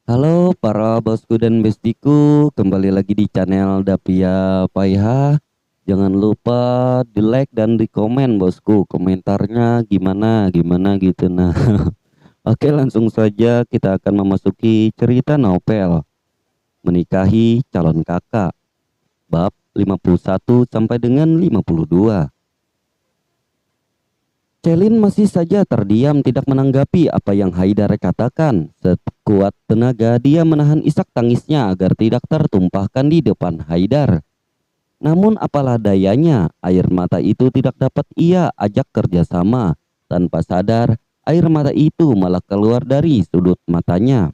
Halo para bosku dan bestiku, kembali lagi di channel Dapia Paiha. Jangan lupa di like dan di komen bosku, komentarnya gimana gimana gitu. Nah, oke, langsung saja kita akan memasuki cerita novel Menikahi Calon Kakak bab 51 sampai dengan 52. Celin masih saja terdiam tidak menanggapi apa yang Haidar katakan. Sekuat tenaga dia menahan isak tangisnya agar tidak tertumpahkan di depan Haidar. Namun apalah dayanya, air mata itu tidak dapat ia ajak kerjasama. Tanpa sadar, air mata itu malah keluar dari sudut matanya.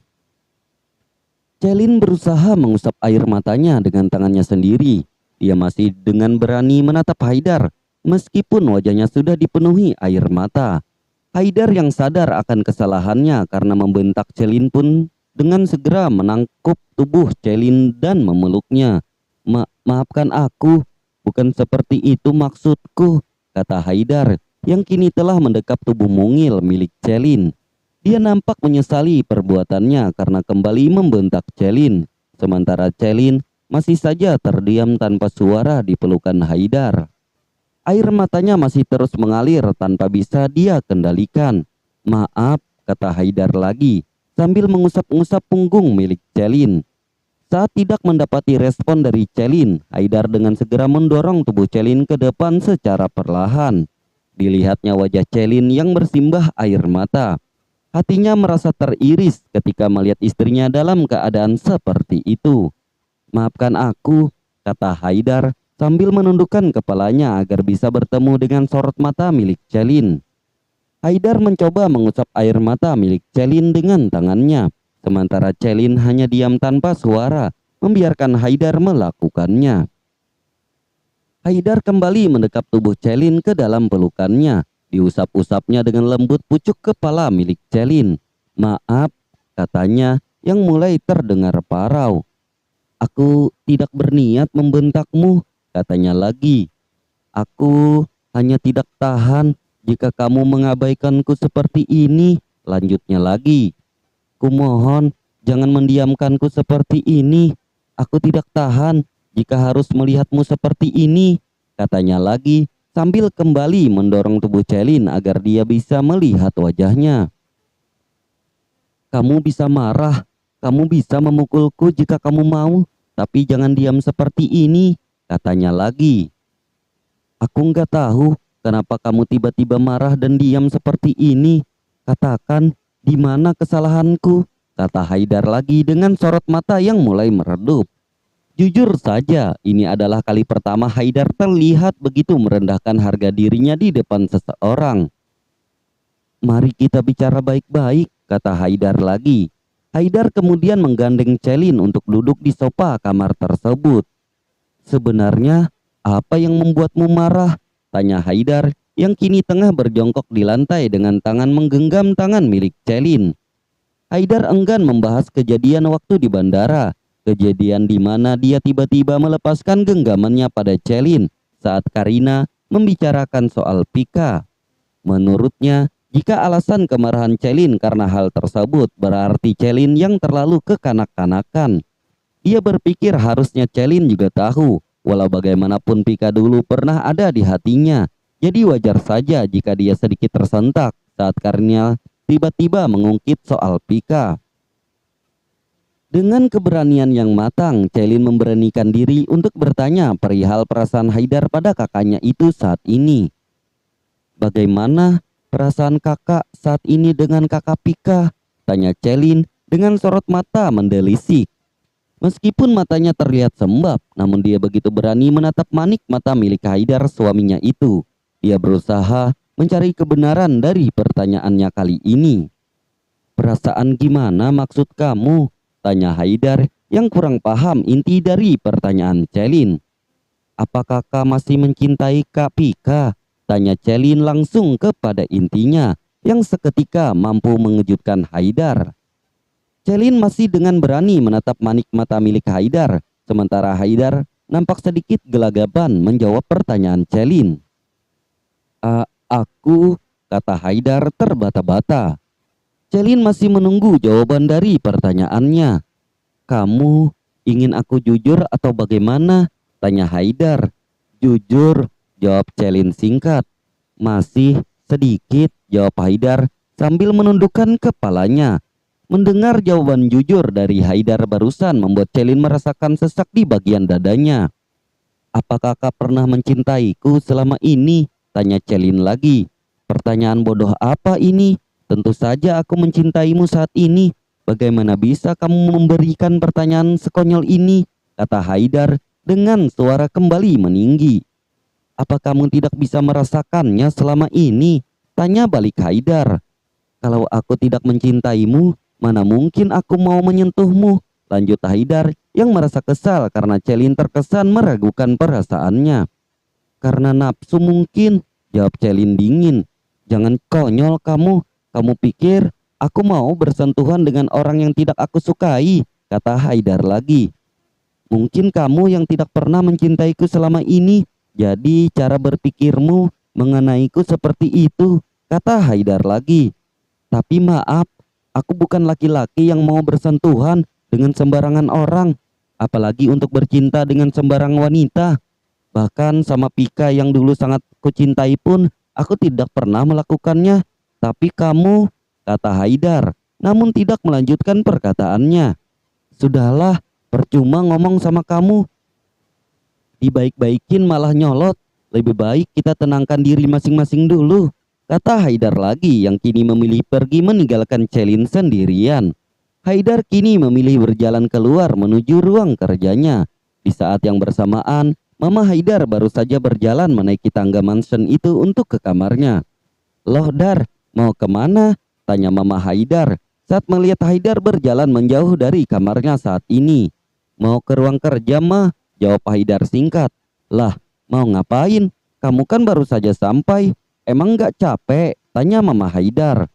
Celin berusaha mengusap air matanya dengan tangannya sendiri. Dia masih dengan berani menatap Haidar, meskipun wajahnya sudah dipenuhi air mata. Haidar yang sadar akan kesalahannya karena membentak Celin pun dengan segera menangkup tubuh Celin dan memeluknya. Maafkan aku, bukan seperti itu maksudku," kata Haidar yang kini telah mendekap tubuh mungil milik Celin. Dia nampak menyesali perbuatannya karena kembali membentak Celin. Sementara Celin masih saja terdiam tanpa suara di pelukan Haidar. Air matanya masih terus mengalir tanpa bisa dia kendalikan. "Maaf," kata Haidar lagi sambil mengusap-ngusap punggung milik Celin. Saat tidak mendapati respon dari Celin, Haidar dengan segera mendorong tubuh Celin ke depan secara perlahan. Dilihatnya wajah Celin yang bersimbah air mata. Hatinya merasa teriris ketika melihat istrinya dalam keadaan seperti itu. "Maafkan aku," kata Haidar sambil menundukkan kepalanya agar bisa bertemu dengan sorot mata milik Celin. Haidar mencoba mengusap air mata milik Celin dengan tangannya, sementara Celin hanya diam tanpa suara, membiarkan Haidar melakukannya. Haidar kembali mendekap tubuh Celin ke dalam pelukannya, diusap-usapnya dengan lembut pucuk kepala milik Celin. "Maaf," katanya yang mulai terdengar parau. "Aku tidak berniat membentakmu," katanya lagi. "Aku hanya tidak tahan jika kamu mengabaikanku seperti ini," lanjutnya lagi. "Kumohon jangan mendiamkanku seperti ini. Aku tidak tahan jika harus melihatmu seperti ini," katanya lagi sambil kembali mendorong tubuh Celin agar dia bisa melihat wajahnya. "Kamu bisa marah, kamu bisa memukulku jika kamu mau, tapi jangan diam seperti ini," katanya lagi. "Aku nggak tahu kenapa kamu tiba-tiba marah dan diam seperti ini. Katakan, di mana kesalahanku?" kata Haidar lagi dengan sorot mata yang mulai meredup. Jujur saja, ini adalah kali pertama Haidar terlihat begitu merendahkan harga dirinya di depan seseorang. "Mari kita bicara baik-baik," kata Haidar lagi. Haidar kemudian menggandeng Celin untuk duduk di sofa kamar tersebut. "Sebenarnya apa yang membuatmu marah?" tanya Haidar yang kini tengah berjongkok di lantai dengan tangan menggenggam tangan milik Celin. Haidar enggan membahas kejadian waktu di bandara, kejadian di mana dia tiba-tiba melepaskan genggamannya pada Celin saat Karina membicarakan soal Pika. Menurutnya, jika alasan kemarahan Celin karena hal tersebut berarti Celin yang terlalu kekanak-kanakan. Dia berpikir harusnya Celin juga tahu, walau bagaimanapun Pika dulu pernah ada di hatinya. Jadi wajar saja jika dia sedikit tersentak saat Karina tiba-tiba mengungkit soal Pika. Dengan keberanian yang matang, Celin memberanikan diri untuk bertanya perihal perasaan Haidar pada kakaknya itu saat ini. "Bagaimana perasaan kakak saat ini dengan kakak Pika?" tanya Celin dengan sorot mata mendelisik. Meskipun matanya terlihat sembab, namun dia begitu berani menatap manik mata milik Haidar suaminya itu. Dia berusaha mencari kebenaran dari pertanyaannya kali ini. "Perasaan gimana maksud kamu?" tanya Haidar yang kurang paham inti dari pertanyaan Celin. "Apa kakak masih mencintai Kak Pika?" tanya Celin langsung kepada intinya yang seketika mampu mengejutkan Haidar. Celin masih dengan berani menatap manik mata milik Haidar, sementara Haidar nampak sedikit gelagapan menjawab pertanyaan Celin. Aku," kata Haidar terbata-bata. Celin masih menunggu jawaban dari pertanyaannya. "Kamu ingin aku jujur atau bagaimana?" tanya Haidar. "Jujur," jawab Celin singkat. "Masih sedikit," jawab Haidar sambil menundukkan kepalanya. Mendengar jawaban jujur dari Haidar barusan membuat Celin merasakan sesak di bagian dadanya. "Apakah kau pernah mencintaiku selama ini?" tanya Celin lagi. "Pertanyaan bodoh apa ini? Tentu saja aku mencintaimu saat ini. Bagaimana bisa kamu memberikan pertanyaan sekonyol ini?" kata Haidar dengan suara kembali meninggi. "Apa kamu tidak bisa merasakannya selama ini?" tanya balik Haidar. "Kalau aku tidak mencintaimu, mana mungkin aku mau menyentuhmu?" lanjut Haidar yang merasa kesal karena Celin terkesan meragukan perasaannya. "Karena nafsu mungkin," jawab Celin dingin. "Jangan konyol kamu. Kamu pikir aku mau bersentuhan dengan orang yang tidak aku sukai?" kata Haidar lagi. "Mungkin kamu yang tidak pernah mencintaiku selama ini, jadi cara berpikirmu mengenaiku seperti itu," kata Haidar lagi. "Tapi maaf, aku bukan laki-laki yang mau bersentuhan dengan sembarangan orang, apalagi untuk bercinta dengan sembarang wanita. Bahkan sama Pika yang dulu sangat kucintai pun aku tidak pernah melakukannya. Tapi kamu," kata Haidar, namun tidak melanjutkan perkataannya. "Sudahlah, percuma ngomong sama kamu. Dibaik-baikin malah nyolot. Lebih baik kita tenangkan diri masing-masing dulu," kata Haidar lagi yang kini memilih pergi meninggalkan Celin sendirian. Haidar kini memilih berjalan keluar menuju ruang kerjanya. Di saat yang bersamaan, Mama Haidar baru saja berjalan menaiki tangga mansion itu untuk ke kamarnya. "Loh Dar, mau kemana?" tanya Mama Haidar saat melihat Haidar berjalan menjauh dari kamarnya saat ini. "Mau ke ruang kerja mah," jawab Haidar singkat. "Lah, mau ngapain? Kamu kan baru saja sampai. Emang gak capek?" tanya Mama Haidar.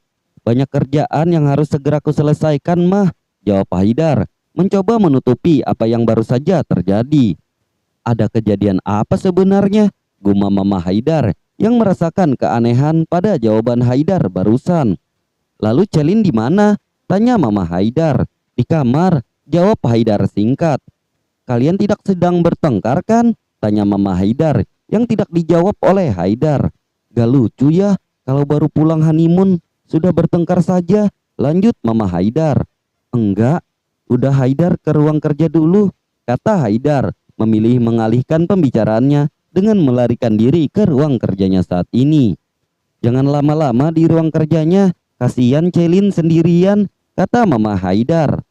"Banyak kerjaan yang harus segera aku selesaikan mah," jawab Haidar, mencoba menutupi apa yang baru saja terjadi. "Ada kejadian apa sebenarnya?" gumam Mama Haidar yang merasakan keanehan pada jawaban Haidar barusan. "Lalu Celin di mana?" tanya Mama Haidar. "Di kamar," jawab Haidar singkat. "Kalian tidak sedang bertengkar kan?" tanya Mama Haidar yang tidak dijawab oleh Haidar. "Gak lucu ya kalau baru pulang honeymoon sudah bertengkar saja," lanjut Mama Haidar. "Enggak, udah Haidar ke ruang kerja dulu," kata Haidar, memilih mengalihkan pembicaraannya dengan melarikan diri ke ruang kerjanya saat ini. "Jangan lama-lama di ruang kerjanya, kasihan Celin sendirian," kata Mama Haidar.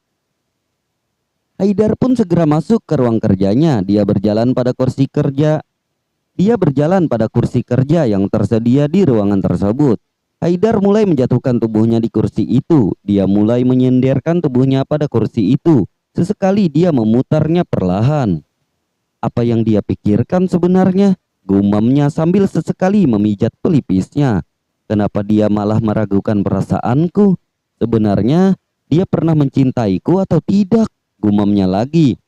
Haidar pun segera masuk ke ruang kerjanya. Dia berjalan pada kursi kerja yang tersedia di ruangan tersebut. Haidar mulai menjatuhkan tubuhnya di kursi itu. Dia mulai menyenderkan tubuhnya pada kursi itu. Sesekali dia memutarnya perlahan. "Apa yang dia pikirkan sebenarnya?" gumamnya sambil sesekali memijat pelipisnya. "Kenapa dia malah meragukan perasaanku? Sebenarnya dia pernah mencintaiku atau tidak?" gumamnya lagi.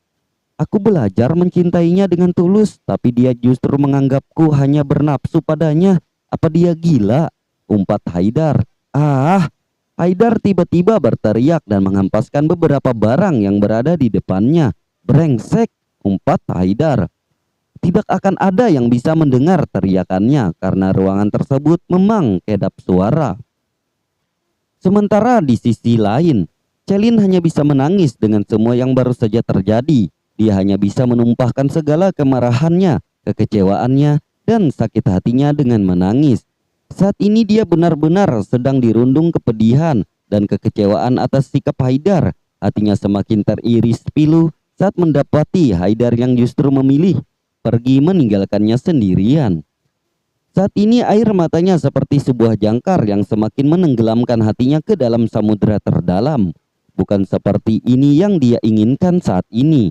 "Aku belajar mencintainya dengan tulus, tapi dia justru menganggapku hanya bernafsu padanya. Apa dia gila?" umpat Haidar. "Ah!" Haidar tiba-tiba berteriak dan menghempaskan beberapa barang yang berada di depannya. "Brengsek!" umpat Haidar. Tidak akan ada yang bisa mendengar teriakannya karena ruangan tersebut memang kedap suara. Sementara di sisi lain, Celin hanya bisa menangis dengan semua yang baru saja terjadi. Dia hanya bisa menumpahkan segala kemarahannya, kekecewaannya, dan sakit hatinya dengan menangis. Saat ini dia benar-benar sedang dirundung kepedihan dan kekecewaan atas sikap Haidar. Hatinya semakin teriris pilu saat mendapati Haidar yang justru memilih pergi meninggalkannya sendirian. Saat ini air matanya seperti sebuah jangkar yang semakin menenggelamkan hatinya ke dalam samudera terdalam. Bukan seperti ini yang dia inginkan saat ini.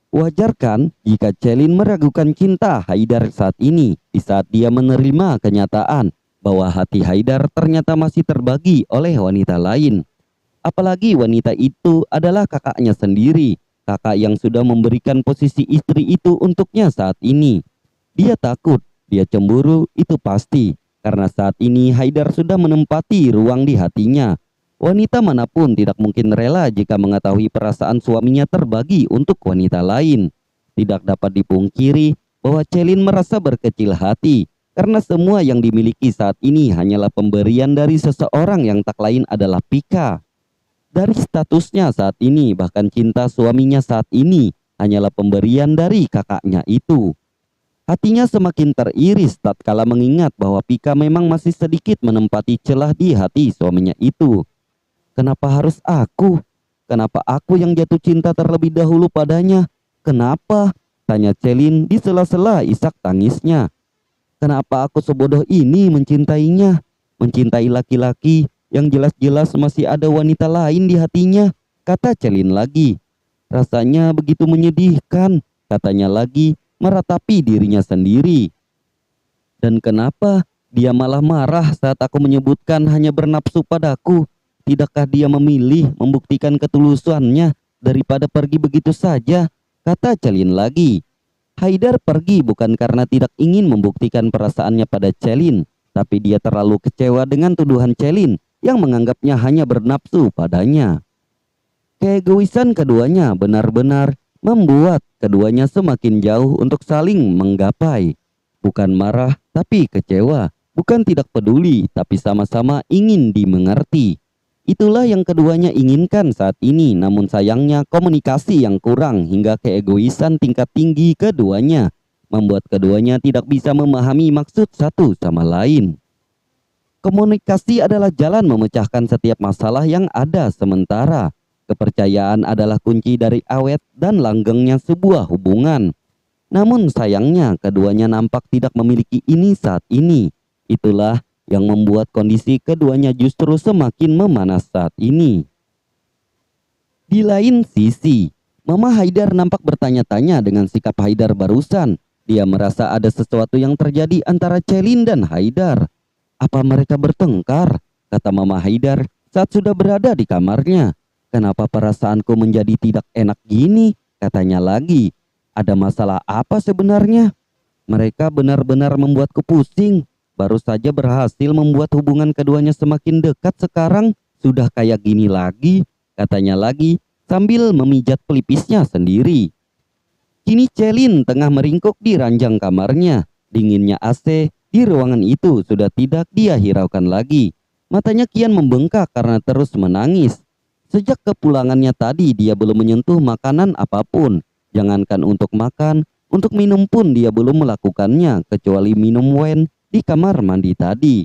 Wajar kan jika Celin meragukan cinta Haidar saat ini, di saat dia menerima kenyataan bahwa hati Haidar ternyata masih terbagi oleh wanita lain. Apalagi wanita itu adalah kakaknya sendiri, kakak yang sudah memberikan posisi istri itu untuknya saat ini. Dia takut, dia cemburu, itu pasti, karena saat ini Haidar sudah menempati ruang di hatinya. Wanita manapun tidak mungkin rela jika mengetahui perasaan suaminya terbagi untuk wanita lain. Tidak dapat dipungkiri bahwa Celin merasa berkecil hati karena semua yang dimiliki saat ini hanyalah pemberian dari seseorang yang tak lain adalah Pika. Dari statusnya saat ini, bahkan cinta suaminya saat ini hanyalah pemberian dari kakaknya itu. Hatinya semakin teriris tatkala mengingat bahwa Pika memang masih sedikit menempati celah di hati suaminya itu. Kenapa harus aku? Kenapa aku yang jatuh cinta terlebih dahulu padanya? Kenapa? Tanya Celin di sela-sela isak tangisnya. Kenapa aku sebodoh ini mencintainya? Mencintai laki-laki yang jelas-jelas masih ada wanita lain di hatinya, kata Celin lagi. Rasanya begitu menyedihkan, katanya lagi, meratapi dirinya sendiri. Dan kenapa dia malah marah saat aku menyebutkan hanya bernafsu padaku? Tidakkah dia memilih membuktikan ketulusannya daripada pergi begitu saja? Kata Celin lagi. Haidar pergi bukan karena tidak ingin membuktikan perasaannya pada Celin, tapi dia terlalu kecewa dengan tuduhan Celin yang menganggapnya hanya bernafsu padanya. Keegoisan keduanya benar-benar membuat keduanya semakin jauh untuk saling menggapai. Bukan marah, tapi kecewa. Bukan tidak peduli, tapi sama-sama ingin dimengerti. Itulah yang keduanya inginkan saat ini, namun sayangnya komunikasi yang kurang hingga keegoisan tingkat tinggi keduanya membuat keduanya tidak bisa memahami maksud satu sama lain. Komunikasi adalah jalan memecahkan setiap masalah yang ada sementara. Kepercayaan adalah kunci dari awet dan langgengnya sebuah hubungan. Namun sayangnya keduanya nampak tidak memiliki ini saat ini. Itulah yang membuat kondisi keduanya justru semakin memanas saat ini. Di lain sisi, Mama Haidar nampak bertanya-tanya dengan sikap Haidar barusan. Dia merasa ada sesuatu yang terjadi antara Celin dan Haidar. Apa mereka bertengkar? Kata Mama Haidar saat sudah berada di kamarnya. Kenapa perasaanku menjadi tidak enak gini? Katanya lagi. Ada masalah apa sebenarnya? Mereka benar-benar membuatku pusing. Baru saja berhasil membuat hubungan keduanya semakin dekat, sekarang sudah kayak gini lagi, katanya lagi sambil memijat pelipisnya sendiri. Kini Celin tengah meringkuk di ranjang kamarnya. Dinginnya AC di ruangan itu sudah tidak dia hiraukan lagi. Matanya kian membengkak karena terus menangis. Sejak kepulangannya tadi dia belum menyentuh makanan apapun. Jangankan untuk makan, untuk minum pun dia belum melakukannya kecuali minum wine di kamar mandi tadi.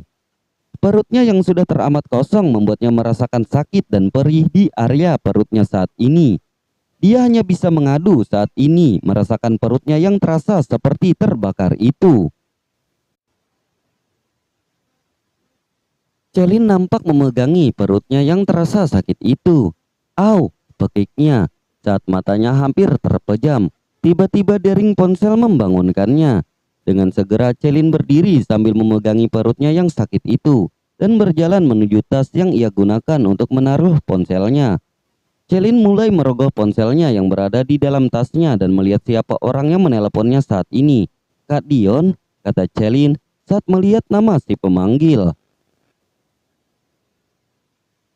Perutnya yang sudah teramat kosong membuatnya merasakan sakit dan perih di area perutnya saat ini. Dia hanya bisa mengadu saat ini, merasakan perutnya yang terasa seperti terbakar itu. Celin nampak memegangi perutnya yang terasa sakit itu. Au, pekiknya saat matanya hampir terpejam. Tiba-tiba dering ponsel membangunkannya. Dengan segera Celin berdiri sambil memegangi perutnya yang sakit itu dan berjalan menuju tas yang ia gunakan untuk menaruh ponselnya. Celin mulai merogoh ponselnya yang berada di dalam tasnya dan melihat siapa orang yang meneleponnya saat ini. Kak Dion, kata Celin saat melihat nama si pemanggil.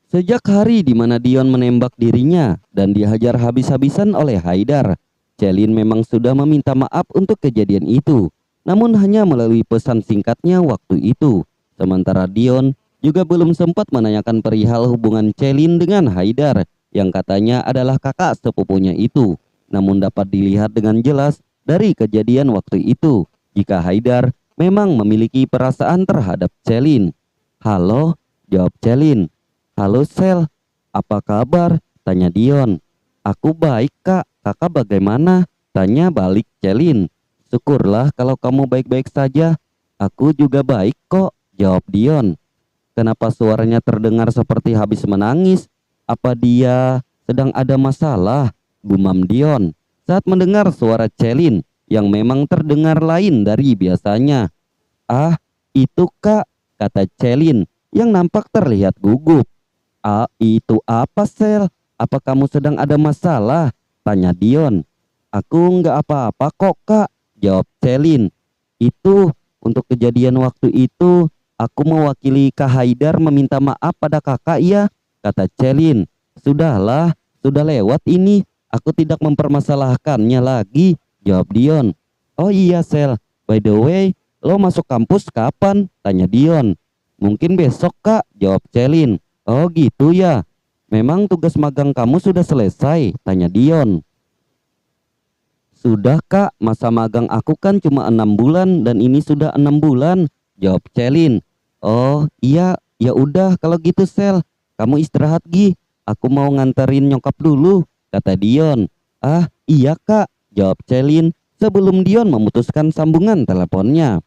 Sejak hari di mana Dion menembak dirinya dan dihajar habis-habisan oleh Haidar, Celin memang sudah meminta maaf untuk kejadian itu. Namun hanya melalui pesan singkatnya waktu itu. Sementara Dion juga belum sempat menanyakan perihal hubungan Celin dengan Haidar yang katanya adalah kakak sepupunya itu. Namun dapat dilihat dengan jelas dari kejadian waktu itu jika Haidar memang memiliki perasaan terhadap Celin. Halo, jawab Celin. Halo Sel, apa kabar? Tanya Dion. Aku baik kak, kakak bagaimana? Tanya balik Celin. Syukurlah kalau kamu baik-baik saja. Aku juga baik kok, jawab Dion. Kenapa suaranya terdengar seperti habis menangis? Apa dia sedang ada masalah? Gumam Dion saat mendengar suara Celin yang memang terdengar lain dari biasanya. Ah, itu kak, kata Celin yang nampak terlihat gugup. Ah, itu apa Sel? Apa kamu sedang ada masalah? Tanya Dion. Aku nggak apa-apa kok kak, jawab Celin. Itu untuk kejadian waktu itu aku mewakili Kak Haidar meminta maaf pada kakak ya. kata Celin. Sudahlah, sudah lewat ini. Aku tidak mempermasalahkannya lagi, jawab Dion. Oh iya Sel, by the way, lo masuk kampus kapan? Tanya Dion. Mungkin besok kak, jawab Celin. Oh gitu ya. Memang tugas magang kamu sudah selesai? Tanya Dion. Sudah kak, masa magang aku kan cuma 6 bulan dan ini sudah 6 bulan, jawab Celin. Oh iya, ya udah kalau gitu Sel, kamu istirahat Gi. Aku mau nganterin nyokap dulu, kata Dion. Ah iya kak, jawab Celin sebelum Dion memutuskan sambungan teleponnya.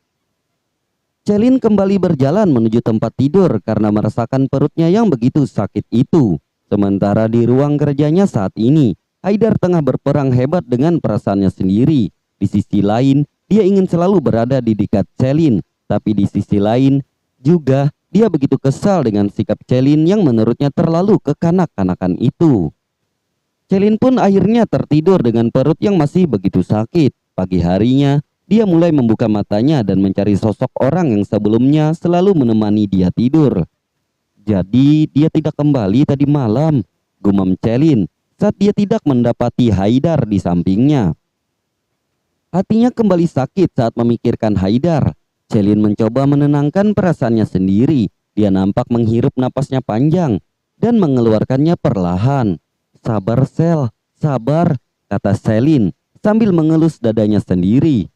Celin kembali berjalan menuju tempat tidur karena merasakan perutnya yang begitu sakit itu. Sementara di ruang kerjanya saat ini, Haidar tengah berperang hebat dengan perasaannya sendiri. Di sisi lain, dia ingin selalu berada di dekat Celin, tapi di sisi lain juga dia begitu kesal dengan sikap Celin yang menurutnya terlalu kekanak-kanakan itu. Celin pun akhirnya tertidur dengan perut yang masih begitu sakit. Pagi harinya, dia mulai membuka matanya dan mencari sosok orang yang sebelumnya selalu menemani dia tidur. Jadi dia tidak kembali tadi malam, gumam Celin saat dia tidak mendapati Haidar di sampingnya. Hatinya kembali sakit saat memikirkan Haidar. Celin mencoba menenangkan perasaannya sendiri. Dia nampak menghirup napasnya panjang dan mengeluarkannya perlahan. Sabar Sel, sabar, kata Celin sambil mengelus dadanya sendiri.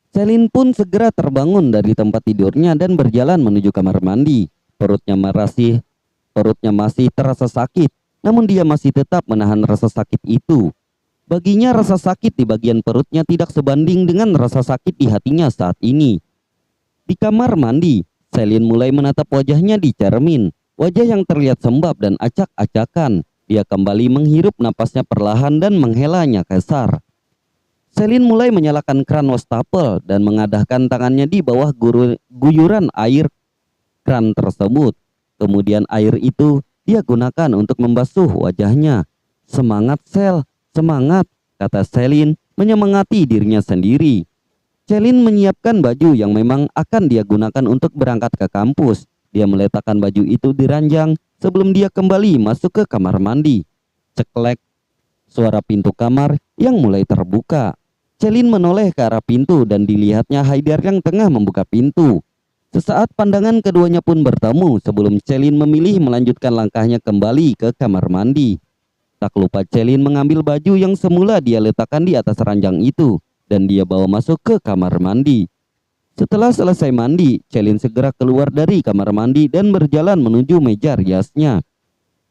Celin pun segera terbangun dari tempat tidurnya dan berjalan menuju kamar mandi. Perutnya masih terasa sakit, namun dia masih tetap menahan rasa sakit itu. Baginya rasa sakit di bagian perutnya tidak sebanding dengan rasa sakit di hatinya saat ini. Di kamar mandi, Celin mulai menatap wajahnya di cermin. Wajah yang terlihat sembab dan acak-acakan. Dia kembali menghirup napasnya perlahan dan menghelanya kasar. Celin mulai menyalakan kran wastafel dan mengadahkan tangannya di bawah guyuran air kran tersebut. Kemudian air itu dia gunakan untuk membasuh wajahnya. Semangat Sel, semangat, kata Celin menyemangati dirinya sendiri. Celin menyiapkan baju yang memang akan dia gunakan untuk berangkat ke kampus. Dia meletakkan baju itu di ranjang sebelum dia kembali masuk ke kamar mandi. Ceklek, suara pintu kamar yang mulai terbuka. Celin menoleh ke arah pintu dan dilihatnya Haidar yang tengah membuka pintu. Sesaat pandangan keduanya pun bertemu sebelum Celin memilih melanjutkan langkahnya kembali ke kamar mandi. Tak lupa Celin mengambil baju yang semula dia letakkan di atas ranjang itu dan dia bawa masuk ke kamar mandi. Setelah selesai mandi, Celin segera keluar dari kamar mandi dan berjalan menuju meja riasnya.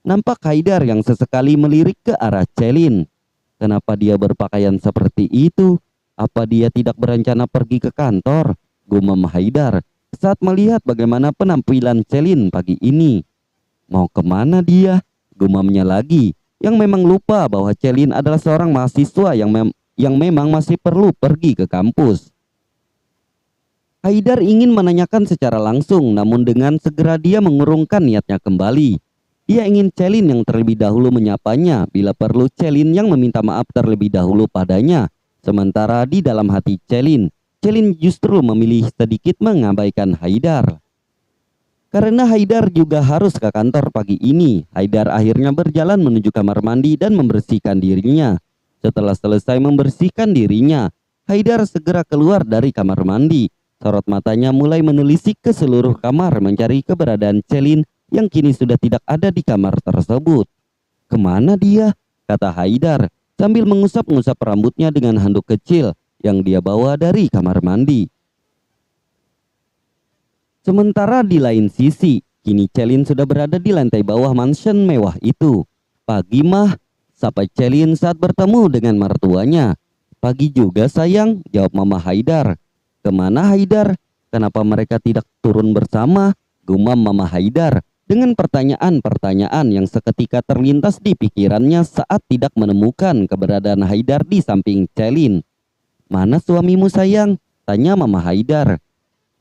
Nampak Haidar yang sesekali melirik ke arah Celin. Kenapa dia berpakaian seperti itu? Apa dia tidak berencana pergi ke kantor? Gumam Haidar saat melihat bagaimana penampilan Celin pagi ini. Mau kemana dia? Gumamnya lagi, yang memang lupa bahwa Celin adalah seorang mahasiswa yang memang masih perlu pergi ke kampus. Haidar ingin menanyakan secara langsung, namun dengan segera dia mengurungkan niatnya kembali. Dia ingin Celin yang terlebih dahulu menyapanya, bila perlu Celin yang meminta maaf terlebih dahulu padanya. Sementara di dalam hati Celin justru memilih sedikit mengabaikan Haidar. Karena Haidar juga harus ke kantor pagi ini, Haidar akhirnya berjalan menuju kamar mandi dan membersihkan dirinya. Setelah selesai membersihkan dirinya, Haidar segera keluar dari kamar mandi. Sorot matanya mulai menelisik ke seluruh kamar mencari keberadaan Celin yang kini sudah tidak ada di kamar tersebut. Kemana dia? Kata Haidar sambil mengusap-ngusap rambutnya dengan handuk kecil yang dia bawa dari kamar mandi. Sementara di lain sisi, kini Celin sudah berada di lantai bawah mansion mewah itu. Pagi mah, sapa Celin saat bertemu dengan mertuanya. Pagi juga sayang, jawab Mama Haidar. Kemana Haidar? Kenapa mereka tidak turun bersama? Gumam Mama Haidar dengan pertanyaan-pertanyaan yang seketika terlintas di pikirannya saat tidak menemukan keberadaan Haidar di samping Celin. Mana suamimu sayang? Tanya Mama Haidar.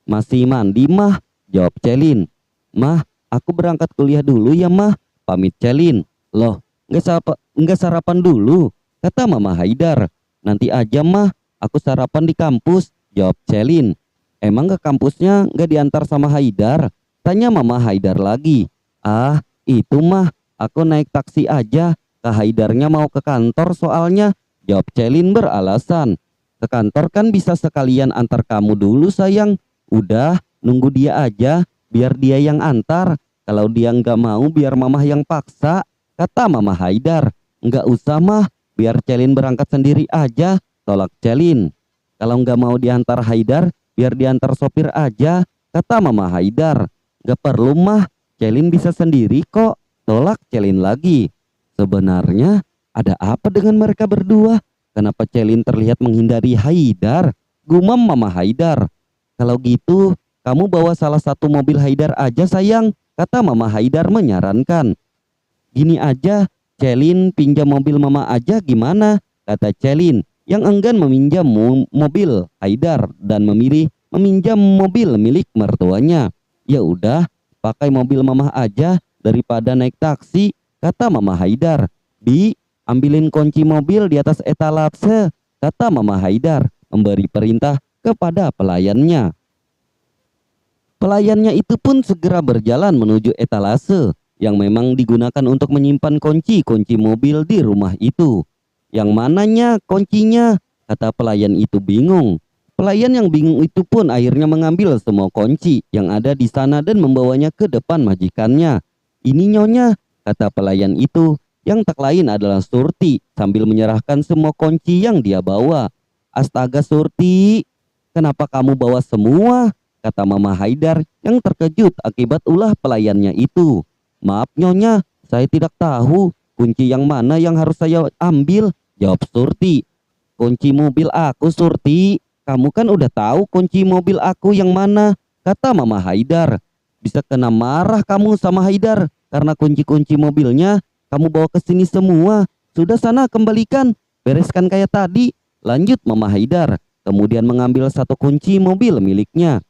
Masih mandi mah, jawab Celin. Mah, aku berangkat kuliah dulu ya mah, pamit Celin. Loh, nggak sarapan dulu, kata Mama Haidar. Nanti aja mah, aku sarapan di kampus, jawab Celin. Emang ke kampusnya nggak diantar sama Haidar? Tanya Mama Haidar lagi. Ah, itu mah aku naik taksi aja. Kak Haidarnya mau ke kantor soalnya, jawab Celin beralasan. Ke kantor kan bisa sekalian antar kamu dulu sayang. Udah, nunggu dia aja, biar dia yang antar. Kalau dia nggak mau biar mamah yang paksa, kata Mama Haidar. Nggak usah mah, biar Celin berangkat sendiri aja, tolak Celin. Kalau nggak mau diantar Haidar, biar diantar sopir aja, kata Mama Haidar. Nggak perlu mah, Celin bisa sendiri kok, tolak Celin lagi. Sebenarnya ada apa dengan mereka berdua? Kenapa Celin terlihat menghindari Haidar? Gumam Mama Haidar. Kalau gitu, kamu bawa salah satu mobil Haidar aja sayang, kata Mama Haidar menyarankan. Gini aja, Celin pinjam mobil Mama aja gimana? Kata Celin yang enggan meminjam mobil Haidar dan memilih meminjam mobil milik mertuanya. Ya udah, pakai mobil Mama aja daripada naik taksi, kata Mama Haidar. Bi, ambilin kunci mobil di atas etalase, kata Mama Haidar memberi perintah kepada pelayannya. Pelayannya itu pun segera berjalan menuju etalase yang memang digunakan untuk menyimpan kunci-kunci mobil di rumah itu. Yang mananya kuncinya? Kata pelayan itu bingung. Pelayan yang bingung itu pun akhirnya mengambil semua kunci yang ada di sana dan membawanya ke depan majikannya. Ini nyonya, kata pelayan itu, yang tak lain adalah Surti sambil menyerahkan semua kunci yang dia bawa. Astaga Surti, kenapa kamu bawa semua? Kata Mama Haidar yang terkejut akibat ulah pelayannya itu. Maaf nyonya, saya tidak tahu kunci yang mana yang harus saya ambil, jawab Surti. Kunci mobil aku Surti, kamu kan udah tahu kunci mobil aku yang mana, kata Mama Haidar. Bisa kena marah kamu sama Haidar karena kunci-kunci mobilnya kamu bawa ke sini semua. Sudah sana kembalikan, bereskan kayak tadi, lanjut Mama Haidar. Kemudian mengambil satu kunci mobil miliknya.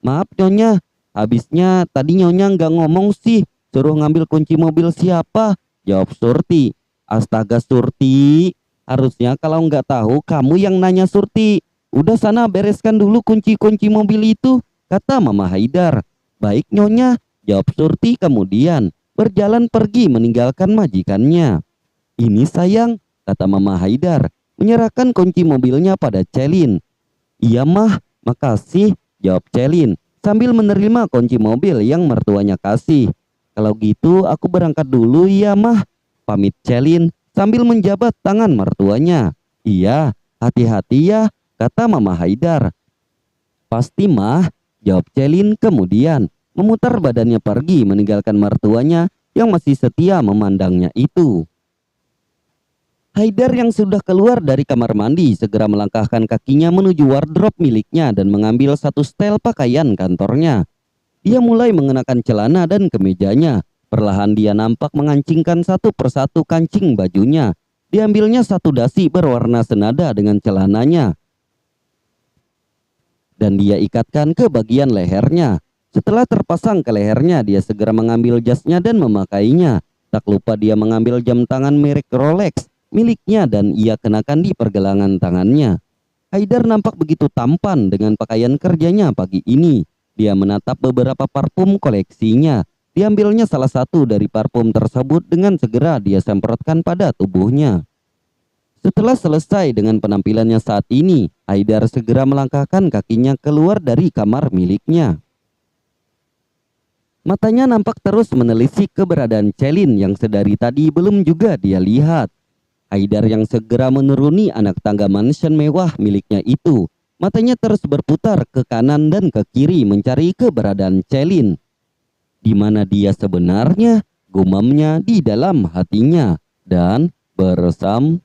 Maaf nyonya, habisnya tadi nyonya nggak ngomong sih, suruh ngambil kunci mobil siapa, jawab Surti. Astaga Surti, harusnya kalau nggak tahu kamu yang nanya Surti. Udah sana bereskan dulu kunci-kunci mobil itu, kata Mama Haidar. Baik nyonya, jawab Surti kemudian berjalan pergi meninggalkan majikannya. Ini sayang, kata Mama Haidar, menyerahkan kunci mobilnya pada Celin. Iya mah, makasih, jawab Celin sambil menerima kunci mobil yang mertuanya kasih. Kalau gitu aku berangkat dulu ya mah, pamit Celin sambil menjabat tangan mertuanya. Iya, hati-hati ya, kata Mama Haidar. Pasti mah, jawab Celin kemudian memutar badannya pergi meninggalkan mertuanya yang masih setia memandangnya itu. Haidar yang sudah keluar dari kamar mandi segera melangkahkan kakinya menuju wardrobe miliknya dan mengambil satu setel pakaian kantornya. Dia mulai mengenakan celana dan kemejanya. Perlahan dia nampak mengancingkan satu persatu kancing bajunya. Diambilnya satu dasi berwarna senada dengan celananya dan dia ikatkan ke bagian lehernya. Setelah terpasang ke lehernya, dia segera mengambil jasnya dan memakainya. Tak lupa dia mengambil jam tangan merek Rolex miliknya dan ia kenakan di pergelangan tangannya. Haidar nampak begitu tampan dengan pakaian kerjanya pagi ini. Dia menatap beberapa parfum koleksinya. Diambilnya salah satu dari parfum tersebut dengan segera dia semprotkan pada tubuhnya. Setelah selesai dengan penampilannya saat ini, Haidar segera melangkahkan kakinya keluar dari kamar miliknya. Matanya nampak terus menelisik keberadaan Celin yang sedari tadi belum juga dia lihat. Haidar yang segera menuruni anak tangga mansion mewah miliknya itu, matanya terus berputar ke kanan dan ke kiri mencari keberadaan Celin. Di mana dia sebenarnya, gumamnya di dalam hatinya, dan bersambung.